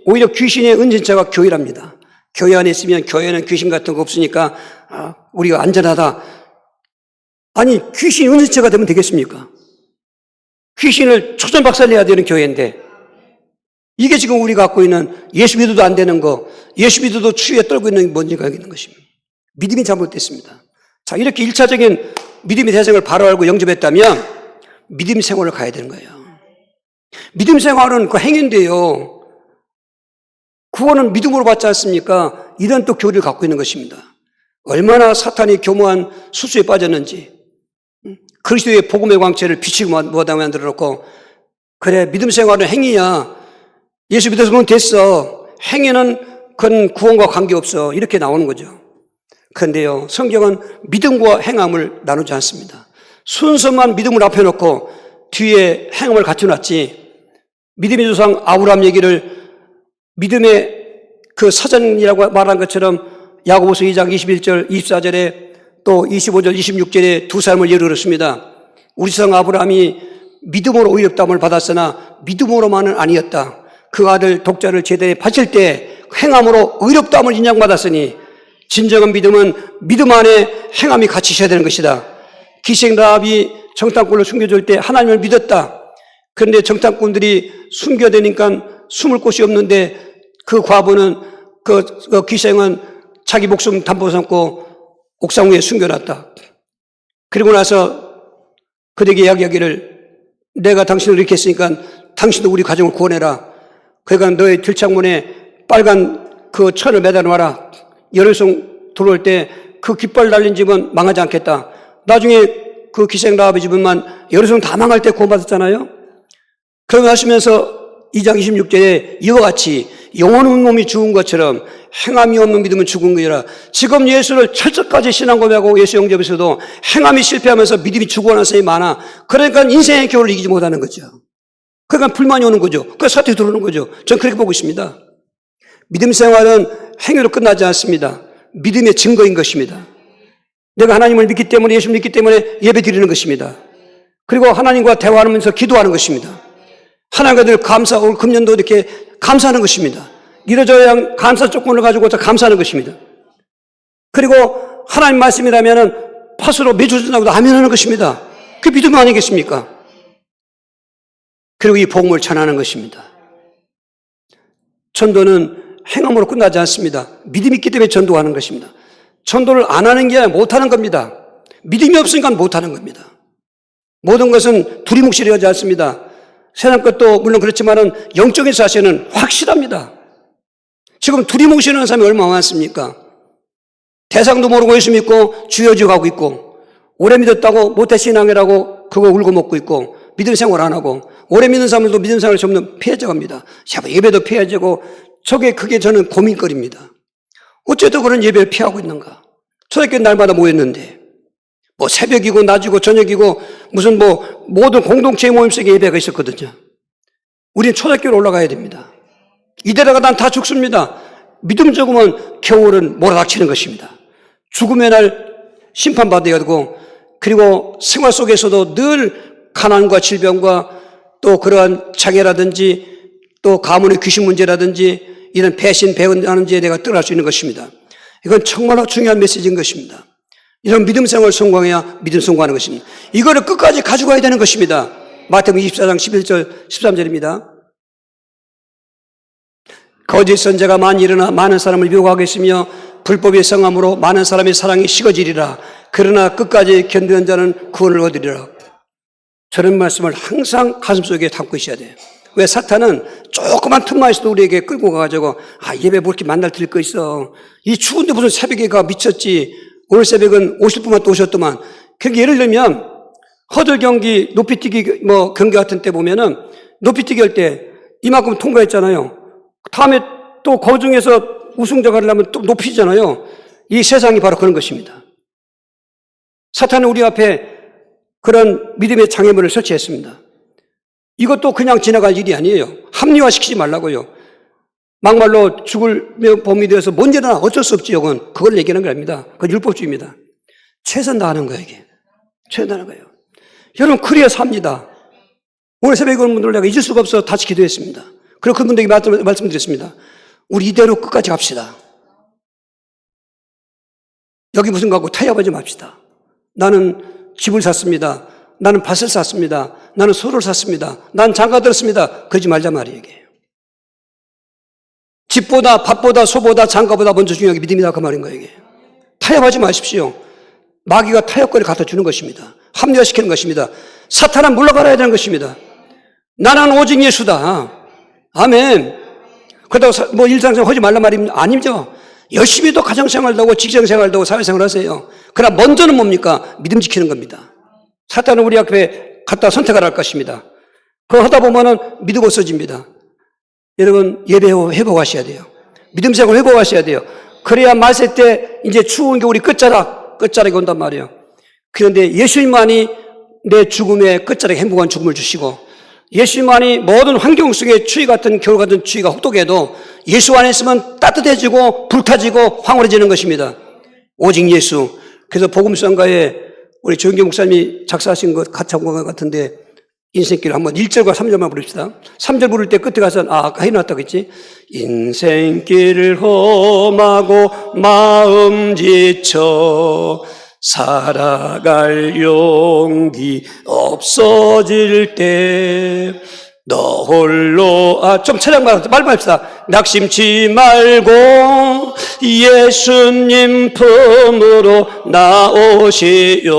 오히려 귀신의 은신처가 교회랍니다. 교회 안에 있으면 교회는 귀신 같은 거 없으니까 우리가 안전하다. 아니, 귀신 은신처가 되면 되겠습니까? 귀신을 초전박살내야 되는 교회인데 이게 지금 우리가 갖고 있는 예수 믿어도 안 되는 거, 예수 믿어도 추위에 떨고 있는 게 뭔지가 여기 있는 것입니다. 믿음이 잘못됐습니다. 자, 이렇게 1차적인 믿음의 대상을 바로 알고 영접했다면 믿음 생활을 가야 되는 거예요. 믿음 생활은 그 행위인데요. 구원은 믿음으로 받지 않습니까? 이런 또 교리를 갖고 있는 것입니다. 얼마나 사탄이 교묘한 수수에 빠졌는지, 그리스도의 복음의 광채를 비치고 못하게 만들어놓고, 그래, 믿음 생활은 행위야. 예수 믿어서 그건 됐어. 행위는 그건 구원과 관계없어. 이렇게 나오는 거죠. 그런데요, 성경은 믿음과 행함을 나누지 않습니다. 순서만 믿음을 앞에 놓고 뒤에 행함을 갖춰놨지, 믿음의 조상 아브라함 얘기를 믿음의 그 사전이라고 말한 것처럼 야고보서 2장 21절, 24절에 또 25절, 26절에 두 사람을 예로 들었습니다. 우리 조상 아브라함이 믿음으로 의롭다함을 받았으나 믿음으로만은 아니었다. 그 아들 독자를 제대에 바칠 때 행함으로 의롭다함을 인정받았으니 진정한 믿음은 믿음 안에 행함이 같이 있어야 되는 것이다. 기생 라합이 정탐꾼을 숨겨줄 때 하나님을 믿었다. 그런데 정탐꾼들이 숨겨대니까 숨을 곳이 없는데 그 과부는 그 기생은 자기 목숨 담보 삼고 옥상 위에 숨겨놨다. 그리고 나서 그에게 이야기하기를 내가 당신을 이렇게 했으니까 당신도 우리 가정을 구원해라. 그러니까 너의 들창문에 빨간 그 천을 매달아놔라. 열흘송 들어올 때 그 깃발 달린 집은 망하지 않겠다. 나중에 그 기생 라합의 집은만 열흘송 다 망할 때 구원받았잖아요. 그러고 하시면서 2장 26절에 이와 같이 영혼 없는 몸이 죽은 것처럼 행함이 없는 믿음은 죽은 거라. 지금 예수를 철저까지 신앙 고백하고 예수 영접에서도 행함이 실패하면서 믿음이 죽어가는 사람이 많아. 그러니까 인생의 겨울을 이기지 못하는 거죠. 그러니까 불만이 오는 거죠. 그러니까 사태가 들어오는 거죠. 저는 그렇게 보고 있습니다. 믿음 생활은 행위로 끝나지 않습니다. 믿음의 증거인 것입니다. 내가 하나님을 믿기 때문에, 예수 믿기 때문에 예배 드리는 것입니다. 그리고 하나님과 대화하면서 기도하는 것입니다. 하나님과 늘 감사, 오늘 금년도 이렇게 감사하는 것입니다. 이러저러 감사 조건을 가지고 감사하는 것입니다. 그리고 하나님 말씀이라면은 팥으로 매주 전하고도 아멘하는 것입니다. 그게 믿음 아니겠습니까? 그리고 이 복음을 전하는 것입니다. 전도는 행함으로 끝나지 않습니다. 믿음이 있기 때문에 전도하는 것입니다. 전도를 안 하는 게 아니라 못하는 겁니다. 믿음이 없으니까 못하는 겁니다. 모든 것은 두리뭉실이 하지 않습니다. 세상 것도 물론 그렇지만은 영적인 사실은 확실합니다. 지금 두리뭉실하는 사람이 얼마나 많습니까? 대상도 모르고 예수 믿고 주여지고 가고 있고, 오래 믿었다고 모태신앙이라고 그거 울고 먹고 있고, 믿음 생활 안 하고, 오래 믿는 사람들도 믿음 생활을 접는 피해자입니다. 예배도 피해자고, 그게 저는 고민거리입니다. 어째도 그런 예배를 피하고 있는가? 초대교회 날마다 모였는데, 새벽이고 낮이고 저녁이고 무슨 모든 공동체 모임 속에 예배가 있었거든요. 우리는 초대교회로 올라가야 됩니다. 이대로가 난 다 죽습니다. 믿음 적으면 겨울은 몰아닥치는 것입니다. 죽음의 날 심판받아야 되고, 그리고 생활 속에서도 늘 가난과 질병과 또 그러한 장애라든지 또 가문의 귀신 문제라든지 이런 배신, 배은하는 지에 내가 떠날 수 있는 것입니다. 이건 정말로 중요한 메시지인 것입니다. 이런 믿음 생활을 성공해야 믿음 성공하는 것입니다. 이거를 끝까지 가져가야 되는 것입니다. 마태복음 24장 11절, 13절입니다. 거짓 선지자가 많이 일어나 많은 사람을 유혹하겠으며 불법의 성함으로 많은 사람의 사랑이 식어지리라. 그러나 끝까지 견디는 자는 구원을 얻으리라. 저런 말씀을 항상 가슴속에 담고 있어야 돼요. 왜? 사탄은 조그만 틈만 있어도 우리에게 끌고 가가지고, 예배 뭐 이렇게 만날 들 거 있어. 이 추운데 무슨 새벽에 가 미쳤지. 오늘 새벽은 오실 분만 또 오셨더만. 그게 예를 들면 허들 경기, 높이뛰기 경기 같은 때 보면은 높이뛰기 할 때 이만큼 통과했잖아요. 다음에 또 그 중에서 우승자가 하려면 또 높이잖아요. 이 세상이 바로 그런 것입니다. 사탄은 우리 앞에 그런 믿음의 장애물을 설치했습니다. 이것도 그냥 지나갈 일이 아니에요. 합리화시키지 말라고요. 막말로 죽을 범위 되어서 뭔지나 어쩔 수 없지, 이건. 그걸 얘기하는 겁니다. 그건 율법주의입니다. 최선 다하는 거예요, 이게. 최선 다하는 거예요. 여러분, 그래야 삽니다. 오늘 새벽에 온 분들 내가 잊을 수가 없어 다시 기도했습니다. 그리고 그분들에게 말씀드렸습니다. 우리 이대로 끝까지 갑시다. 여기 무슨 갖고 타협하지 맙시다. 나는 집을 샀습니다. 나는 밭을 샀습니다. 나는 소를 샀습니다. 난 장가 들었습니다. 그러지 말자 말이에요, 이게. 집보다 밭보다 소보다 장가보다 먼저 중요한 게 믿음이다, 그 말인 거예요, 이게. 타협하지 마십시오. 마귀가 타협거리를 갖다 주는 것입니다. 합리화시키는 것입니다. 사탄은 물러가야 되는 것입니다. 나는 오직 예수다. 아멘. 그렇다고 일상생활 하지 말란 말이 아니죠. 열심히 또 가정생활도 하고 직장생활도 하고 사회생활 하세요. 그러나 먼저는 뭡니까? 믿음 지키는 겁니다. 사탄은 우리 앞에 갖다 선택을 할 것입니다. 그거 하다 보면은 믿음 없어집니다. 여러분, 예배 회복하셔야 돼요. 믿음 생활 회복하셔야 돼요. 그래야 말세 때 이제 추운 겨울이 끝자락이 온단 말이에요. 그런데 예수님만이 내 죽음의 끝자락에 행복한 죽음을 주시고, 예수님만이 모든 환경 속에 추위 같은 겨울 같은 추위가 혹독해도 예수 안에 있으면 따뜻해지고 불타지고 황홀해지는 것입니다. 오직 예수. 그래서 복음성가에 우리 조영기 목사님이 작사하신 것 같이 한 것 같은데, 인생길 한번 1절과 3절만 부릅시다. 3절 부를 때 끝에 가서 아까 해놨다고 했지. 인생길을 험하고 마음 지쳐 살아갈 용기 없어질 때 너 홀로 좀 찬양 말합시다. 낙심치 말고 예수님 품으로 나오시오.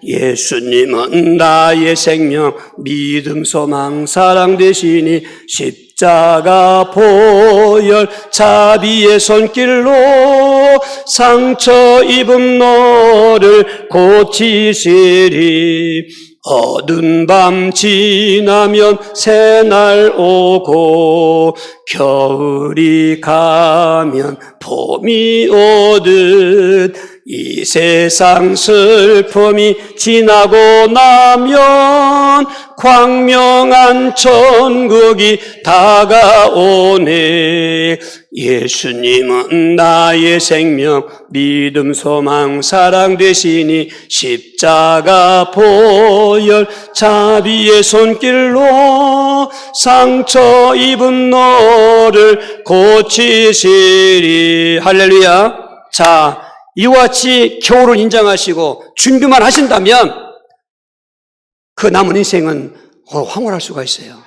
예수님은 나의 생명 믿음 소망 사랑 되시니 십자가 보혈 자비의 손길로 상처 입은 너를 고치시리. 어두운 밤 지나면 새날 오고 겨울이 가면 봄이 오듯 이 세상 슬픔이 지나고 나면 광명한 천국이 다가오네. 예수님은 나의 생명 믿음 소망 사랑 되시니 십자가 보혈 자비의 손길로 상처 입은 너를 고치시리. 할렐루야. 자, 이와 같이 겨울을 인정하시고 준비만 하신다면 그 남은 인생은 황홀할 수가 있어요.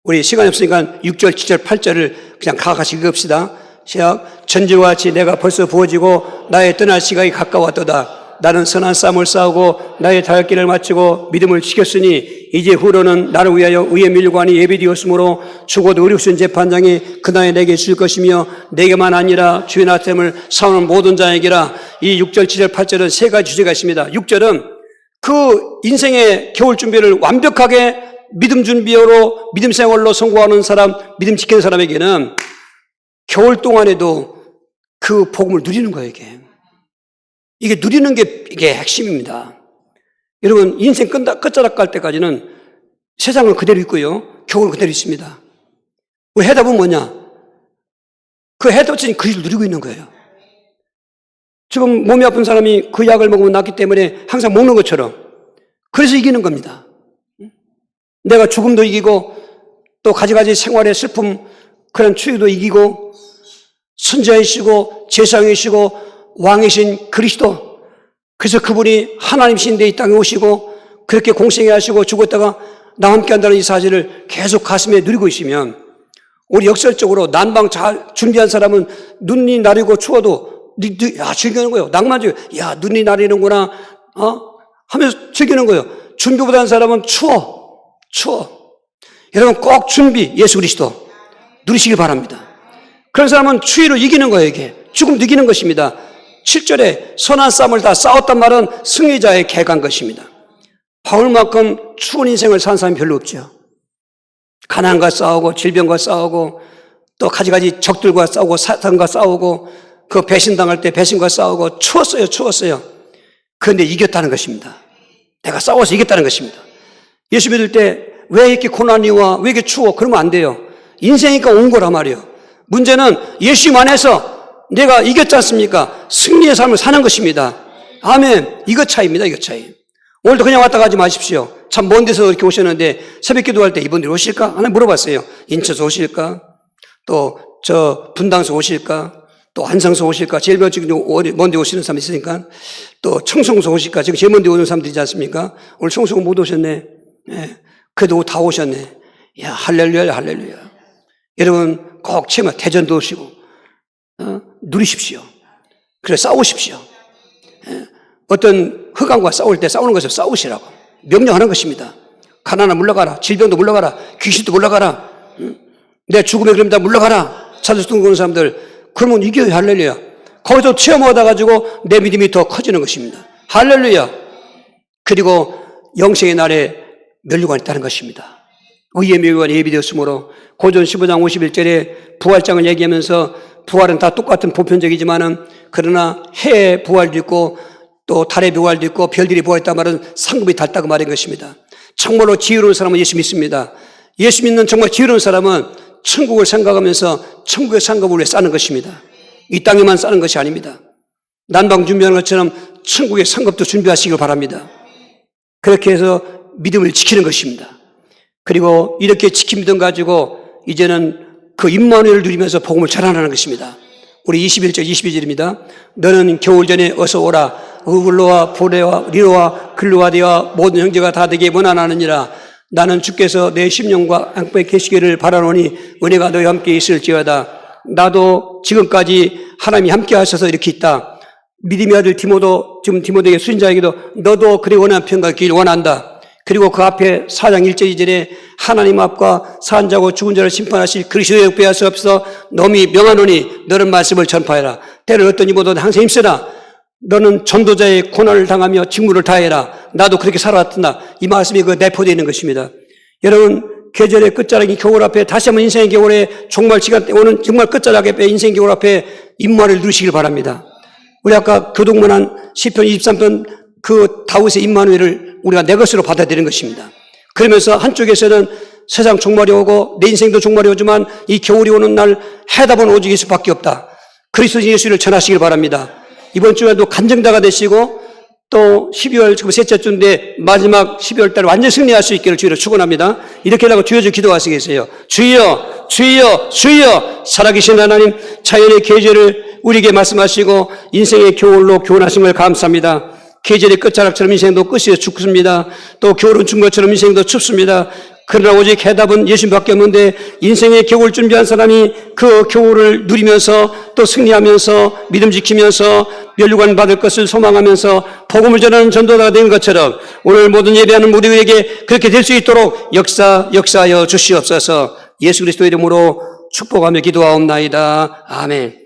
우리 시간이 없으니까 6절, 7절, 8절을 그냥 같이 읽읍시다. 시작. 전지와 같이 내가 벌써 부어지고 나의 떠날 시간이 가까웠도다. 나는 선한 싸움을 싸우고 나의 다혈길을 마치고 믿음을 지켰으니 이제 후로는 나를 위하여 의의 밀관이 예비되었으므로 죽어도 의롭신 재판장이 그날에 내게 줄 것이며 내게만 아니라 주의 나됨을 사오는 모든 자에게라. 이 6절, 7절, 8절은 세 가지 주제가 있습니다. 6절은 그 인생의 겨울 준비를 완벽하게 믿음 준비로 믿음 생활로 성공하는 사람, 믿음 지키는 사람에게는 겨울 동안에도 그 복음을 누리는 거예요, 이게 누리는 게 이게 핵심입니다. 여러분, 인생 끝자락 갈 때까지는 세상은 그대로 있고요, 겨울은 그대로 있습니다. 그 해답은 뭐냐? 그 해답은 그리스도를 누리고 있는 거예요. 지금 몸이 아픈 사람이 그 약을 먹으면 낫기 때문에 항상 먹는 것처럼 그래서 이기는 겁니다. 내가 죽음도 이기고 또 가지가지 생활의 슬픔 그런 추위도 이기고 선지자이시고 제사장이시고 왕이신 그리스도, 그래서 그분이 하나님이신데 이 땅에 오시고 그렇게 공생애 하시고 죽었다가 나와 함께 한다는 이 사실을 계속 가슴에 누리고 있으면 우리 역설적으로 난방 잘 준비한 사람은 눈이 나리고 추워도 즐기는 거예요. 낭만적이에요. 야, 눈이 나리는구나 하면서 즐기는 거예요. 준비 못한 사람은 추워. 여러분 꼭 준비, 예수 그리스도 누리시길 바랍니다. 그런 사람은 추위를 이기는 거예요. 이게 죽음도 이기는 것입니다. 7절에 선한 싸움을 다 싸웠단 말은 승리자의 개간 것입니다. 바울만큼 추운 인생을 산 사람이 별로 없죠. 가난과 싸우고 질병과 싸우고 또 가지가지 적들과 싸우고 사탄과 싸우고 그 배신당할 때 배신과 싸우고 추웠어요. 그런데 이겼다는 것입니다. 내가 싸워서 이겼다는 것입니다. 예수 믿을 때 왜 이렇게 고난이 와? 왜 이렇게 추워? 그러면 안 돼요. 인생이니까 온 거란 말이에요. 문제는 예수 안에서 내가 이겼지 않습니까? 승리의 삶을 사는 것입니다. 아멘. 이것 차이입니다. 이것 차이. 오늘도 그냥 왔다 가지 마십시오. 참 먼 데서 이렇게 오셨는데 새벽 기도할 때 이분들이 오실까? 하나 물어봤어요. 인천에서 오실까? 또 저 분당에서 오실까? 또 안성에서 오실까? 제일 먼데 오시는 사람이 있으니까. 또 청송에서 오실까? 지금 제일 먼데 오는 사람들이지 않습니까? 오늘 청송은 못 오셨네. 예. 그래도 다 오셨네. 야, 할렐루야. 여러분 꼭 체면 대전도 오시고 누리십시오. 그래 싸우십시오. 예. 어떤 흑암과 싸울 때 싸우는 것을 싸우시라고 명령하는 것입니다. 가난아 물러가라. 질병도 물러가라. 귀신도 물러가라. 내 죽음에 그럼 물러가라. 찾아서 오는 사람들 그러면 이겨요. 할렐루야. 거기서 체험 얻어가지고 내 믿음이 더 커지는 것입니다. 할렐루야. 그리고 영생의 날에 면류관이 있다는 것입니다. 의의 면류관이 예비되었으므로 고전 15장 51절에 부활장을 얘기하면서 부활은 다 똑같은 보편적이지만은 그러나 해의 부활도 있고 또 달의 부활도 있고 별들이 부활했단 말은 상급이 닳다고 말인 것입니다. 정말로 지혜로운 사람은 예수 믿습니다. 예수 믿는 정말 지혜로운 사람은 천국을 생각하면서 천국의 상급을 위해 싸는 것입니다. 이 땅에만 싸는 것이 아닙니다. 난방 준비하는 것처럼 천국의 상급도 준비하시길 바랍니다. 그렇게 해서 믿음을 지키는 것입니다. 그리고 이렇게 지킨 믿음 가지고 이제는 그 임마누엘을 누리면서 복음을 전하는 것입니다. 우리 21절 22절입니다. 너는 겨울 전에 어서 오라. 의글로와 보레와 리로와 글로아디와 모든 형제가 다 되게 원하나느니라. 나는 주께서 내 심령과 양뼈에 계시기를 바라노니 은혜가 너희와 함께 있을지어다. 나도 지금까지 하나님이 함께 하셔서 이렇게 있다. 믿음의 아들 디모도, 지금 디모데에게 수신자에게도 너도 그리 원하는 평가 길 원한다. 그리고 그 앞에 4장 1절 2절에 하나님 앞과 산자고 죽은 자를 심판하실 그리스도의 역배할 수 없어 너미 명하노니 너는 말씀을 전파해라. 때를 어떤 이보다 항상 힘쓰라. 너는 전도자의 고난을 당하며 직무를 다해라. 나도 그렇게 살아왔다. 이 말씀이 그 내포되어 있는 것입니다. 여러분 계절의 끝자락이 겨울 앞에 다시 한번 인생의 겨울에 종말 시간 때 오는 정말 끝자락에 인생의 겨울 앞에 임마를 누리시길 바랍니다. 우리 아까 교동문안 시편 23편 그 다윗의 임마누엘을 우리가 내 것으로 받아들이는 것입니다. 그러면서 한쪽에서는 세상 종말이 오고 내 인생도 종말이 오지만 이 겨울이 오는 날 해답은 오직 예수밖에 없다. 그리스도 예수를 전하시길 바랍니다. 이번 주에도 간증자가 되시고 또 12월 지금 셋째 주인데 마지막 12월 달 완전 승리할 수 있기를 주의로 축원합니다. 이렇게 하고 주여 기도하시겠어요. 주여 살아계신 하나님 자연의 계절을 우리에게 말씀하시고 인생의 겨울로 교훈하신 걸 감사합니다. 계절의 끝자락처럼 인생도 끝이 죽습니다. 또 겨울은 준 것처럼 인생도 춥습니다. 그러나 오직 해답은 예수님밖에 없는데 인생의 겨울 준비한 사람이 그 겨울을 누리면서 또 승리하면서 믿음 지키면서 면류관 받을 것을 소망하면서 복음을 전하는 전도자가 된 것처럼 오늘 모든 예배하는 우리에게 그렇게 될 수 있도록 역사하여 주시옵소서. 예수 그리스도 이름으로 축복하며 기도하옵나이다. 아멘.